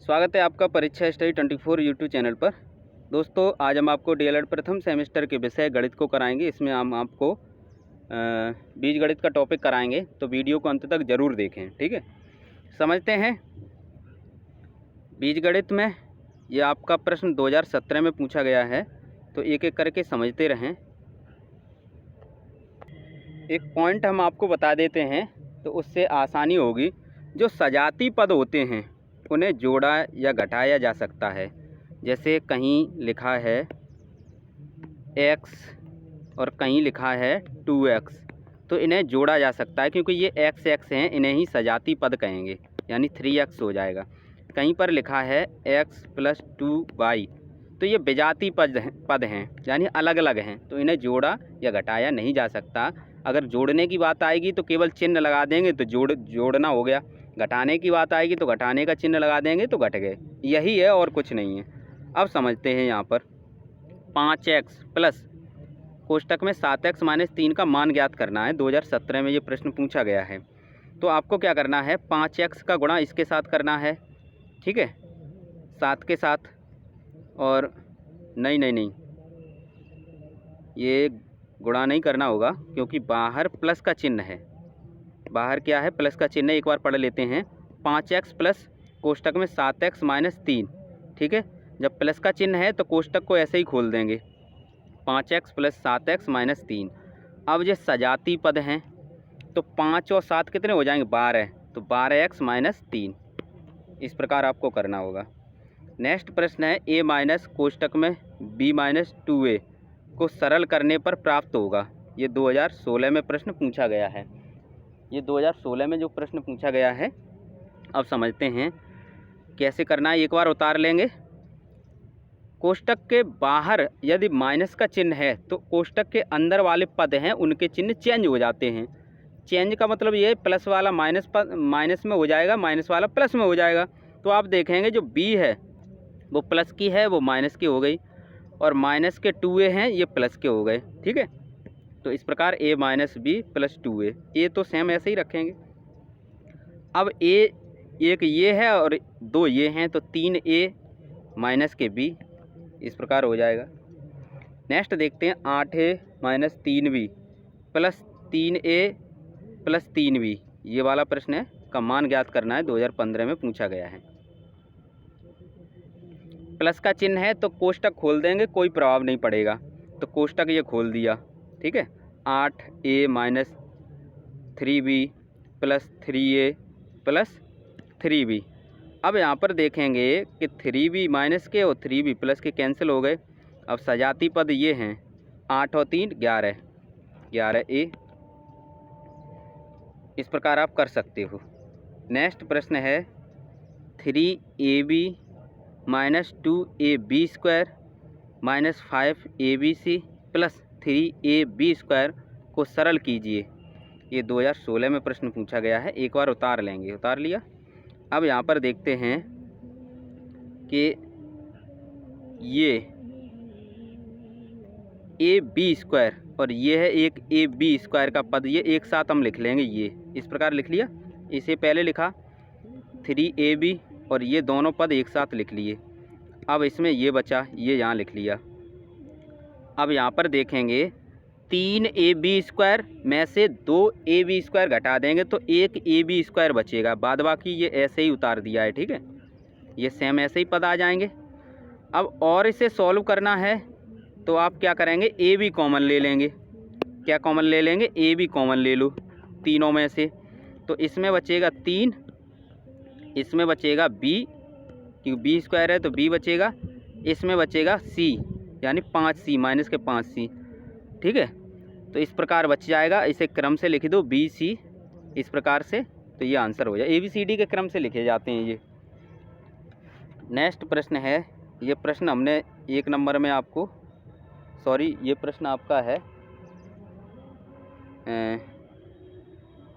स्वागत है आपका परीक्षा स्टडी 24 यूट्यूब चैनल पर। दोस्तों, आज हम आपको डीएलएड प्रथम सेमेस्टर के विषय गणित को कराएंगे। इसमें हम आपको बीजगणित का टॉपिक कराएंगे, तो वीडियो को अंत तक ज़रूर देखें। ठीक है, समझते हैं। बीजगणित में ये आपका प्रश्न 2017 में पूछा गया है, तो एक एक करके समझते रहें। एक पॉइंट हम आपको बता देते हैं तो उससे आसानी होगी। जो सजाती पद होते हैं उन्हें जोड़ा या घटाया जा सकता है। जैसे कहीं लिखा है x और कहीं लिखा है 2x, तो इन्हें जोड़ा जा सकता है क्योंकि ये x हैं, इन्हें ही सजाती पद कहेंगे, यानी 3x हो जाएगा। कहीं पर लिखा है x + 2y, तो ये विजाती पद हैं, यानी अलग अलग हैं, तो इन्हें जोड़ा या घटाया नहीं जा सकता। अगर जोड़ने की बात आएगी तो केवल चिन्ह लगा देंगे तो जोड़ना हो गया। घटाने की बात आएगी तो घटाने का चिन्ह लगा देंगे तो घट गए। यही है और कुछ नहीं है। अब समझते हैं। यहाँ पर 5x प्लस कोष्टक में 7x - 3 का मान ज्ञात करना है। 2017 में ये प्रश्न पूछा गया है। तो आपको क्या करना है, 5x का गुणा इसके साथ करना है। ठीक है, 7 के साथ। और नहीं, ये गुणा नहीं करना होगा क्योंकि बाहर प्लस का चिन्ह है। बाहर क्या है, प्लस का चिन्ह। एक बार पढ़ लेते हैं। 5x प्लस कोष्टक में 7x - 3। ठीक है, जब प्लस का चिन्ह है तो कोष्टक को ऐसे ही खोल देंगे। 5x + 7x - 3। अब ये सजाती पद हैं तो 5 और 7 कितने हो जाएंगे, 12। तो 12x - 3। इस प्रकार आपको करना होगा। नेक्स्ट प्रश्न है a - कोष्टक में b - 2a को सरल करने पर प्राप्त होगा। ये 2016 में प्रश्न पूछा गया है। ये 2016 में जो प्रश्न पूछा गया है। अब समझते हैं कैसे करना है। एक बार उतार लेंगे। कोष्टक के बाहर यदि माइनस का चिन्ह है तो कोष्टक के अंदर वाले पद हैं उनके चिन्ह चेंज हो जाते हैं। चेंज का मतलब ये प्लस वाला माइनस में हो जाएगा, माइनस वाला प्लस में हो जाएगा। तो आप देखेंगे जो b है वो प्लस की है, वो माइनस की हो गई, और माइनस के 2a हैं, ये प्लस के हो गए। ठीक है, तो इस प्रकार a - b + 2a, a तो सेम ऐसे ही रखेंगे। अब a एक ये है और 2 ये हैं, तो 3a - के b, इस प्रकार हो जाएगा। नेक्स्ट देखते हैं 8a - 3b + 3a + 3b। ये वाला प्रश्न है, का मान ज्ञात करना है। 2015 में पूछा गया है। प्लस का चिन्ह है तो कोष्टक खोल देंगे, कोई प्रभाव नहीं पड़ेगा। तो कोष्टक ये खोल दिया। ठीक है, 8a - 3b + 3a + 3b। अब यहाँ पर देखेंगे कि 3b माइनस के और 3b प्लस के कैंसिल हो गए। अब सजाती पद ये हैं, 8 और 3 11, 11a। इस प्रकार आप कर सकते हो। नेक्स्ट प्रश्न है 3ab - 2ab² - 5abc + 3ab² को सरल कीजिए। ये 2016 में प्रश्न पूछा गया है। एक बार उतार लेंगे। उतार लिया। अब यहाँ पर देखते हैं कि ये ab² और ये है एक ab² का पद, ये एक साथ हम लिख लेंगे। ये इस प्रकार लिख लिया। इसे पहले लिखा 3ab और ये दोनों पद एक साथ लिख लिए। अब इसमें ये बचा, ये यहाँ लिख लिया। अब यहाँ पर देखेंगे 3ab² में से 2ab² घटा देंगे तो एक ab² बचेगा। बाद बाकी ये ऐसे ही उतार दिया है। ठीक है, ये सेम ऐसे ही पद आ जाएंगे। अब और इसे सॉल्व करना है तो आप क्या करेंगे, ab कॉमन ले लेंगे। क्या कॉमन ले लेंगे, ab कॉमन ले लो तीनों में से। तो इसमें बचेगा 3, इसमें बचेगा b, क्योंकि b² है तो b बचेगा। इसमें बचेगा c, यानी 5c - के 5c। ठीक है, तो इस प्रकार बच जाएगा। इसे क्रम से लिख दो BC इस प्रकार से, तो ये आंसर हो जाए। ABCD के क्रम से लिखे जाते हैं ये। नेक्स्ट प्रश्न है, ये प्रश्न हमने 1 नंबर में आपको, सॉरी ये प्रश्न आपका है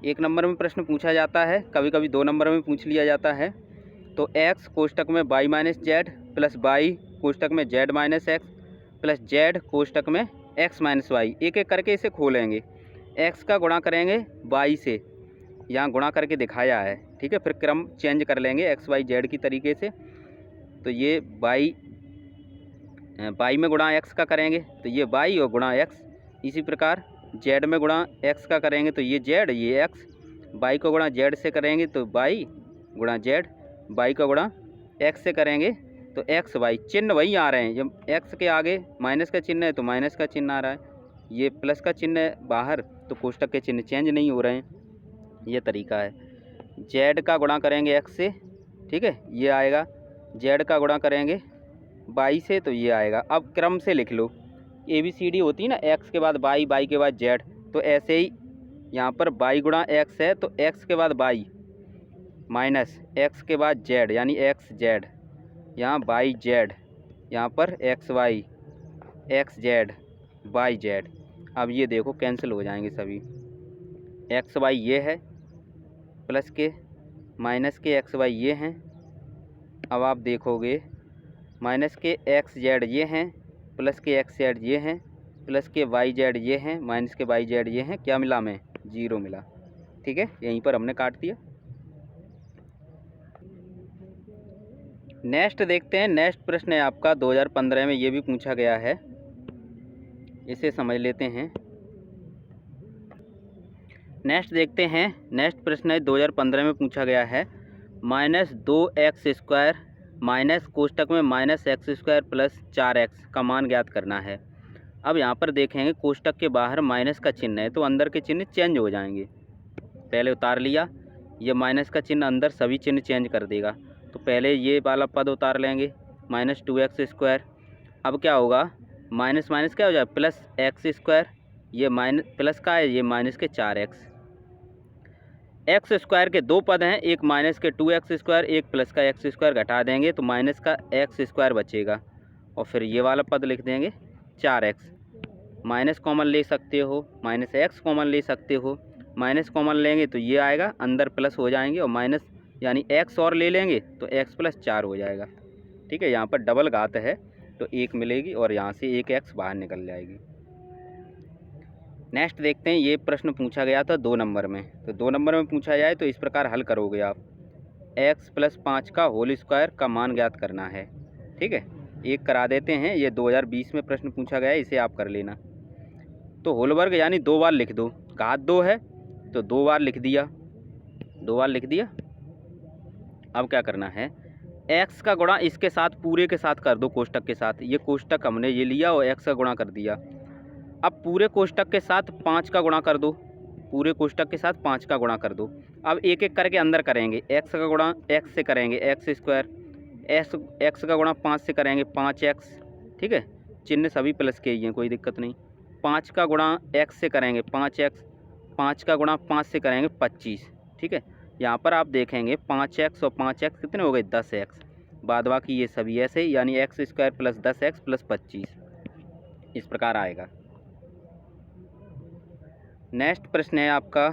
1 नंबर में प्रश्न पूछा जाता है, कभी कभी 2 नंबर में पूछ लिया जाता है। तो x कोष्टक में y - z + y कोष्टक में z - x + z कोष्टक में x - y। एक एक करके इसे खोलेंगे। x का गुणा करेंगे y से, यहाँ गुणा करके दिखाया है। ठीक है, फिर क्रम चेंज कर लेंगे x y z की तरीके से। तो ये बाई में गुणा एक्स का करेंगे तो ये बाई और गुणा एक्स। इसी प्रकार जेड में गुणा एक्स का करेंगे तो ये जेड ये एक्स। बाई को गुणा जेड से करेंगे तो बाई गुणा जेड। बाई का गुणा एक्स से करेंगे तो एक्स वाई। चिन्ह वही आ रहे हैं, जब एक्स के आगे माइनस का चिन्ह है तो माइनस का चिन्ह आ रहा है, ये प्लस का चिन्ह है बाहर तो कोष्टक के चिन्ह चेंज नहीं हो रहे हैं। ये तरीका है। जेड का गुणा करेंगे एक्स से, ठीक है, ये आएगा। जेड का गुणा करेंगे बाई से तो ये आएगा। अब क्रम से लिख लो, ABCD होती है ना, एक्स के बाद बाई, बाई के बाद जेड, तो ऐसे ही यहाँ पर बाई गुणा एक्स है तो एक्स के बाद बाई माइनस एक्स के बाद जेड यानी एक्स जेड, यहाँ बाई जेड, यहाँ पर x y, x z, by z. अब ये देखो कैंसिल हो जाएंगे सभी। एक्स वाई ये है प्लस के, माइनस के एक्स वाई ये हैं। अब आप देखोगे माइनस के एक्स जेड ये हैं, प्लस के एक्स जेड ये हैं, प्लस के वाई जेड ये हैं, माइनस के वाई जेड ये हैं। क्या मिला हमें? 0 मिला। ठीक है, यहीं पर हमने काट दिया। नेक्स्ट देखते हैं। नेक्स्ट प्रश्न है आपका 2015 में, ये भी पूछा गया है, इसे समझ लेते हैं। नेक्स्ट देखते हैं। नेक्स्ट प्रश्न है 2015 में पूछा गया है, -2x² माइनस कोष्टक में -x² प्लस 4x का मान ज्ञात करना है। अब यहाँ पर देखेंगे कोष्टक के बाहर माइनस का चिन्ह है तो अंदर के चिन्ह चेंज हो जाएंगे। पहले उतार लिया, ये माइनस का चिन्ह अंदर सभी चिन्ह चेंज कर देगा। तो पहले ये वाला पद उतार लेंगे -2x²। अब क्या होगा, माइनस माइनस क्या हो जाए प्लस x², ये माइनस प्लस का है, ये माइनस के 4x। x² के दो पद हैं, एक माइनस के 2x², एक प्लस का x² घटा देंगे तो माइनस का x² बचेगा और फिर ये वाला पद लिख देंगे 4x। माइनस कॉमन ले सकते हो, माइनस x कॉमन ले सकते हो। माइनस कॉमन लेंगे तो ये आएगा, अंदर प्लस हो जाएंगे और माइनस यानी x और ले लेंगे तो x + 4 हो जाएगा। ठीक है, यहाँ पर डबल घात है तो 1 मिलेगी और यहाँ से एक x बाहर निकल जाएगी। नेक्स्ट देखते हैं। ये प्रश्न पूछा गया था 2 नंबर में, तो 2 नंबर में पूछा जाए तो इस प्रकार हल करोगे आप। x + 5 का होल स्क्वायर का मान ज्ञात करना है। ठीक है, एक करा देते हैं, ये 2020 में प्रश्न पूछा गया है, इसे आप कर लेना। तो होल वर्ग यानी 2 बार लिख दो, घात 2 है तो 2 बार लिख दिया, 2 बार लिख दिया। अब क्या करना है, x का गुणा इसके साथ पूरे के साथ कर दो, कोष्टक के साथ। ये कोष्टक हमने ये लिया और x का गुणा कर दिया। अब पूरे कोष्टक के साथ 5 का गुणा कर दो, पूरे कोष्टक के साथ 5 का गुणा कर दो। अब एक एक करके अंदर करेंगे, x का गुणा x से करेंगे x², x का गुणा 5 से करेंगे 5x। ठीक है, चिन्ह सभी प्लस के ही हैं, कोई दिक्कत नहीं। 5 का गुणा x से करेंगे 5x, 5 का गुणा 5 से करेंगे 25। ठीक है, यहाँ पर आप देखेंगे 5x और 5x कितने हो गए 10x। बाद बाकी ये सभी ऐसे यानी x² + 10x + 25 इस प्रकार आएगा। नेक्स्ट प्रश्न है आपका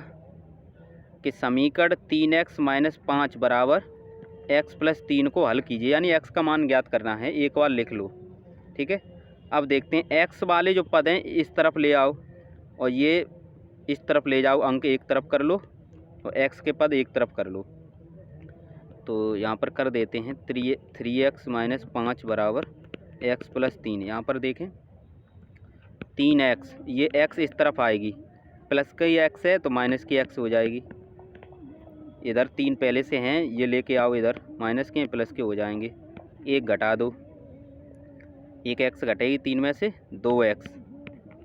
कि समीकरण 3x - 5 बराबर x + 3 को हल कीजिए, यानी x का मान ज्ञात करना है। एक बार लिख लो। ठीक है, अब देखते हैं x वाले जो पद हैं इस तरफ ले आओ और ये इस तरफ ले जाओ, अंक एक तरफ कर लो और x के पद एक तरफ कर लो। तो यहाँ पर कर देते हैं 3x - 5 बराबर x + 3। यहाँ पर देखें 3x, ये x इस तरफ आएगी, प्लस का ही x है तो माइनस की x हो जाएगी। इधर 3 पहले से हैं, ये लेके आओ इधर, माइनस के प्लस के हो जाएंगे। एक घटा दो, एक x घटेगी 3 में से, 2x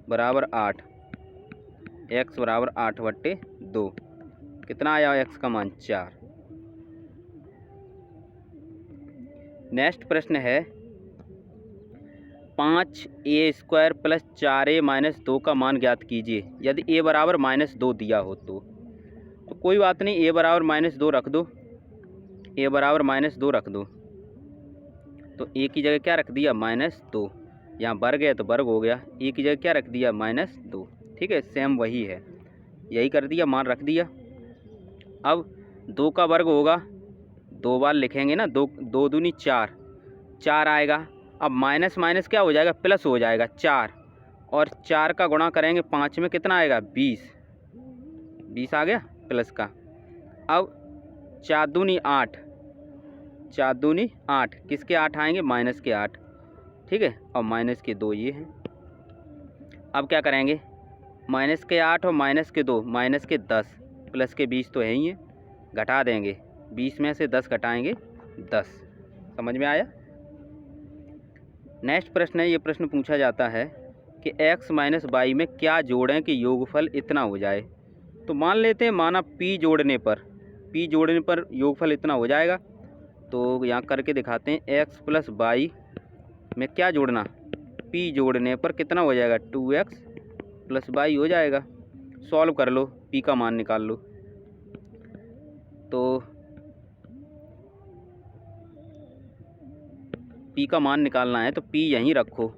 बराबर 8, x बराबर 8/2। कितना आया x का मान 4। नेक्स्ट प्रश्न है 5a² + 4a - 2 का मान ज्ञात कीजिए यदि a बराबर -2 दिया हो तो कोई बात नहीं, a बराबर -2 रख दो, a बराबर -2 रख दो। तो a की जगह क्या रख दिया -2, यहाँ वर्ग है तो वर्ग हो गया, a की जगह क्या रख दिया -2। ठीक है, सेम वही है, यही कर दिया, मान रख दिया। अब 2 का वर्ग होगा, 2 बार लिखेंगे ना, 2 दूनी 4 आएगा। अब माइनस माइनस क्या हो जाएगा प्लस हो जाएगा 4, और 4 का गुणा करेंगे 5 में कितना आएगा 20 आ गया प्लस का। अब 4 दूनी 8, 4 दूनी 8, किसके 8 आएंगे, माइनस के 8, ठीक है, और माइनस के 2 ये हैं। अब क्या करेंगे, माइनस के 8 और माइनस के 2 माइनस के 10 प्लस के 20 तो है ही है, घटा देंगे, 20 में से 10 घटाएंगे 10। समझ में आया। नेक्स्ट प्रश्न है, ये प्रश्न पूछा जाता है कि x माइनस वाई में क्या जोड़ें कि योगफल इतना हो जाए। तो मान लेते हैं, माना p जोड़ने पर योगफल इतना हो जाएगा। तो यहाँ करके दिखाते हैं, x प्लस वाई में क्या जोड़ना, p जोड़ने पर कितना हो जाएगा, 2x प्लस वाई हो जाएगा। सॉल्व कर लो, p का मान निकाल लो। तो p का मान निकालना है तो p यहीं रखो,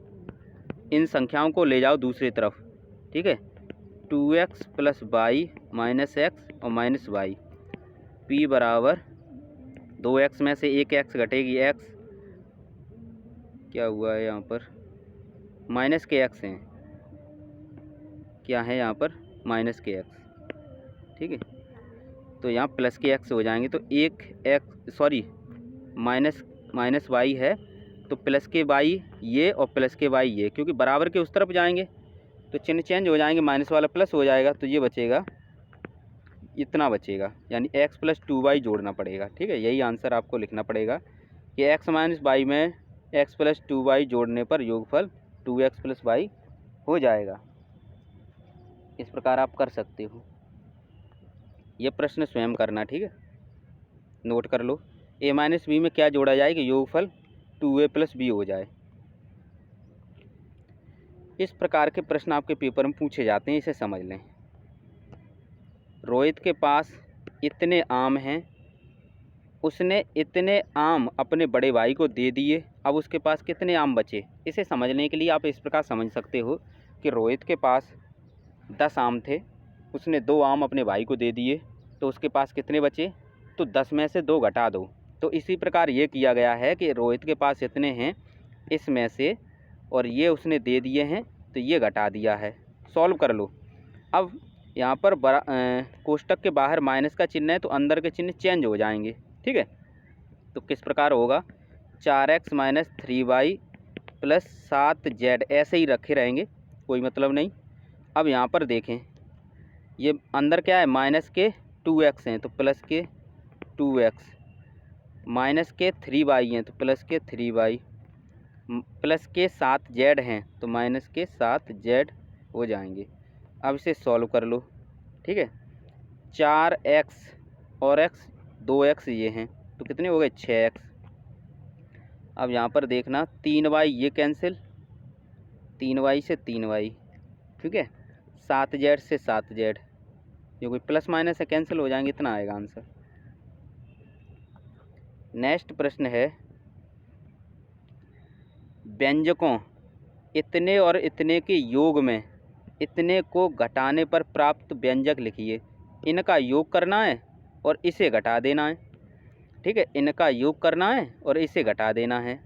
इन संख्याओं को ले जाओ दूसरी तरफ, ठीक है। 2x plus y minus x और माइनस वाई, p बराबर 2x में से एक x घटेगी x, क्या हुआ है यहाँ पर, माइनस के x हैं, क्या है यहाँ पर, माइनस के x, ठीक है। तो यहाँ प्लस के x हो जाएंगे, तो एक x सॉरी माइनस वाई है, तो प्लस के वाई ये और प्लस के वाई ये, क्योंकि बराबर के उस तरफ जाएंगे तो चिन्ह चेंज हो जाएंगे, माइनस वाला प्लस हो जाएगा, तो ये बचेगा, इतना बचेगा, यानी x प्लस 2y जोड़ना पड़ेगा, ठीक है। यही आंसर आपको लिखना पड़ेगा कि x माइनस वाई में x प्लस 2y जोड़ने पर योगफल 2x प्लस वाई हो जाएगा। इस प्रकार आप कर सकते हो। ये प्रश्न स्वयं करना, ठीक है, नोट कर लो। a माइनस बी में क्या जोड़ा जाए कि योगफल 2a प्लस बी हो जाए। इस प्रकार के प्रश्न आपके पेपर में पूछे जाते हैं, इसे समझ लें। रोहित के पास इतने आम हैं, उसने इतने आम अपने बड़े भाई को दे दिए, अब उसके पास कितने आम बचे। इसे समझने के लिए आप इस प्रकार समझ सकते हो कि रोहित के पास 10 आम थे, उसने 2 आम अपने भाई को दे दिए, तो उसके पास कितने बचे, तो 10 में से 2 घटा दो। तो इसी प्रकार ये किया गया है कि रोहित के पास इतने हैं इसमें से, और ये उसने दे दिए हैं, तो ये घटा दिया है। सॉल्व कर लो। अब यहाँ पर कोष्टक के बाहर माइनस का चिन्ह है, तो अंदर के चिन्ह चेंज हो जाएंगे, ठीक है। तो किस प्रकार होगा, 4x minus 3y plus 7z, ऐसे ही रखे रहेंगे, कोई मतलब नहीं। अब यहाँ पर देखें, ये अंदर क्या है, माइनस के 2x हैं तो प्लस के 2x, माइनस के 3y हैं तो प्लस के 3y, प्लस के 7z हैं तो माइनस के 7z हो जाएंगे। अब इसे सॉल्व कर लो, ठीक है। 4x और x 2x ये हैं, तो कितने हो गए, 6x। अब यहाँ पर देखना, 3y ये कैंसिल, 3y से 3y, ठीक है, 7z से 7z, जो कोई प्लस माइनस है कैंसिल हो जाएंगे, इतना आएगा आंसर। नेक्स्ट प्रश्न है, व्यंजकों इतने और इतने के योग में इतने को घटाने पर प्राप्त व्यंजक लिखिए। इनका योग करना है और इसे घटा देना है, ठीक है, इनका योग करना है और इसे घटा देना है।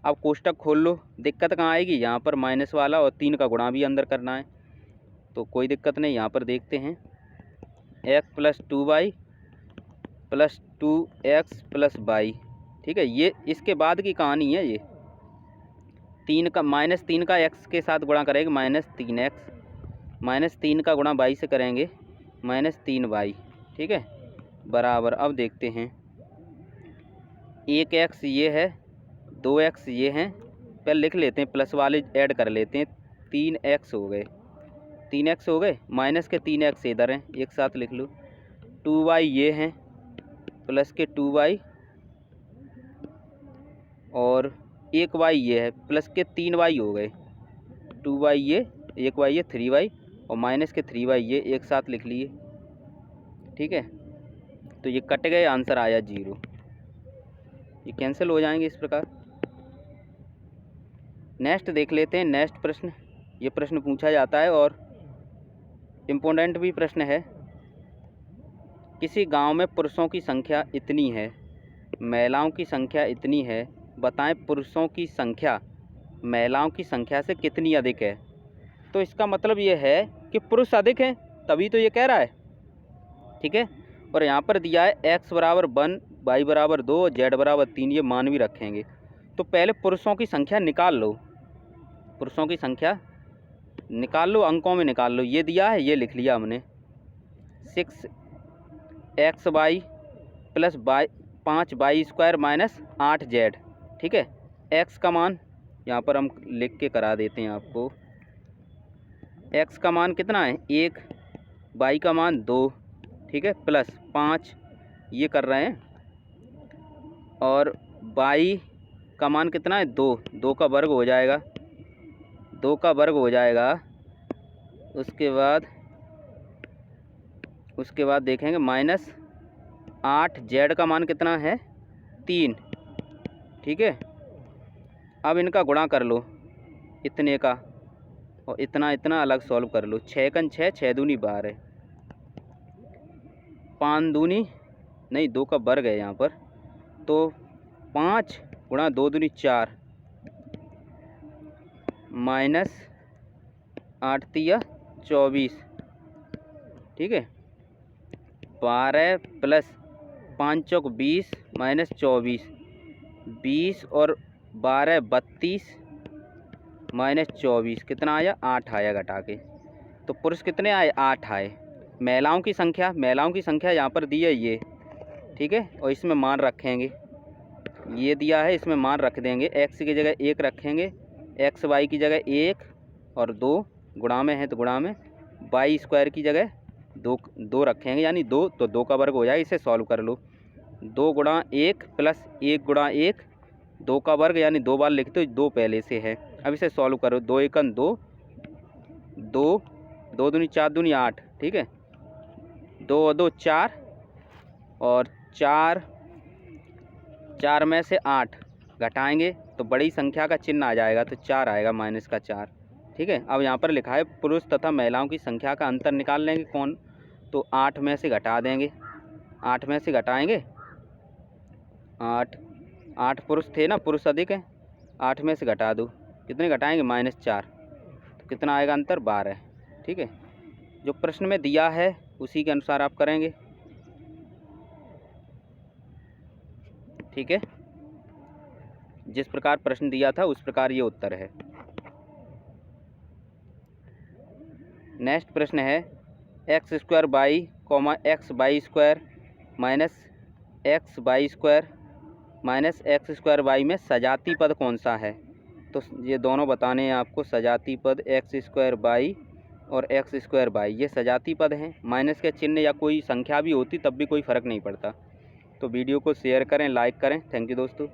अब कोष्टक खोल लो, दिक्कत कहाँ आएगी, यहाँ पर माइनस वाला और 3 का गुणा भी अंदर करना है, तो कोई दिक्कत नहीं। यहाँ पर देखते हैं, x plus 2y plus 2x plus y, ठीक है, ये इसके बाद की कहानी है। ये 3 का माइनस 3 का x के साथ गुणा करेंगे, माइनस 3x, माइनस 3 का गुणा y से करेंगे, माइनस 3y, ठीक है, बराबर। अब देखते हैं, 1x ये है, 2x ये हैं, पहले लिख लेते हैं, प्लस वाले ऐड कर लेते हैं, 3x हो गए, 3x हो गए, माइनस के 3x इधर हैं, एक साथ लिख लो, 2y ये हैं, प्लस के 2y, और 1y ये है, प्लस के 3y हो गए, 2y ये, 1y ये, 3y, और माइनस के 3y ये एक साथ लिख लिए, ठीक है। तो ये कट गए, आंसर आया 0, ये कैंसिल हो जाएंगे इस प्रकार। नेक्स्ट देख लेते हैं, नेक्स्ट प्रश्न। ये प्रश्न पूछा जाता है और इम्पोर्टेंट भी प्रश्न है। किसी गांव में पुरुषों की संख्या इतनी है, महिलाओं की संख्या इतनी है, बताएं पुरुषों की संख्या महिलाओं की संख्या से कितनी अधिक है। तो इसका मतलब ये है कि पुरुष अधिक हैं, तभी तो ये कह रहा है, ठीक है। और यहाँ पर दिया है x बराबर 1 y बराबर 2 और z बराबर 3, ये मान भी रखेंगे। तो पहले पुरुषों की संख्या निकाल लो, पुरुषों की संख्या निकाल लो, अंकों में निकाल लो। ये दिया है, ये लिख लिया हमने 6xy plus 5y² minus 8z। ठीक है, x का मान यहाँ पर हम लिख के करा देते हैं आपको। x का मान कितना है 1, y का मान 2, ठीक है, प्लस 5 ये कर रहे हैं, और y का मान कितना है 2, 2 का वर्ग हो जाएगा, 2 का वर्ग हो जाएगा। उसके बाद देखेंगे माइनस 8, z का मान कितना है 3। ठीक है, अब इनका गुणा कर लो, इतने का और इतना इतना अलग सॉल्व कर लो। 6 कन 6, 6 दूनी 12, 5 दूनी नहीं 2 का वर्ग है यहाँ पर, तो 5 गुणा 2 दूनी 4 माइनस 8 तिया 24। ठीक है, 12 प्लस 5 चौक 20 माइनस 24, 20 और 12 32 माइनस 24 कितना आया 8 आया घटा के। तो पुरुष कितने आए 8 आए। महिलाओं की संख्या यहाँ पर दी है ये, ठीक है, और इसमें मान रखेंगे, ये दिया है इसमें मान रख देंगे। x की जगह 1 रखेंगे, xy की जगह 1 और 2 गुणा में है तो गुणा में, y² की जगह 2 रखेंगे, यानी 2 तो 2 का वर्ग हो जाए। इसे सॉल्व कर लो, 2 गुणा 1 प्लस 1 गुणा 1, 2 का वर्ग यानी 2 बार लिखते हो, 2 पहले से है। अब इसे सॉल्व करो, 2 एकन 2, 2 दूनी 4 दूनी 8, ठीक है, 2 और 2 4, और 4 में से 8 घटाएंगे तो बड़ी संख्या का चिन्ह आ जाएगा, तो 4 आएगा माइनस का 4। ठीक है, अब यहाँ पर लिखा है पुरुष तथा महिलाओं की संख्या का अंतर निकाल लेंगे कौन, तो 8 में से घटा देंगे, 8 में से घटाएंगे, 8 पुरुष थे ना, पुरुष अधिक है, 8 में से घटा दो, कितने घटाएंगे माइनस 4, तो कितना आएगा अंतर 12। ठीक है, जो प्रश्न में दिया है उसी के अनुसार आप करेंगे। ठीक है, जिस प्रकार प्रश्न दिया था उस प्रकार ये उत्तर है। नेक्स्ट प्रश्न है x² y, x² minus x² minus x² y में सजाती पद कौन सा है। तो ये दोनों बताने हैं आपको, सजाती पद x² y और x² y, ये सजाती पद हैं। माइनस के चिन्ह या कोई संख्या भी होती तब भी कोई फ़र्क नहीं पड़ता। तो वीडियो को शेयर करें, लाइक करें। थैंक यू दोस्तों।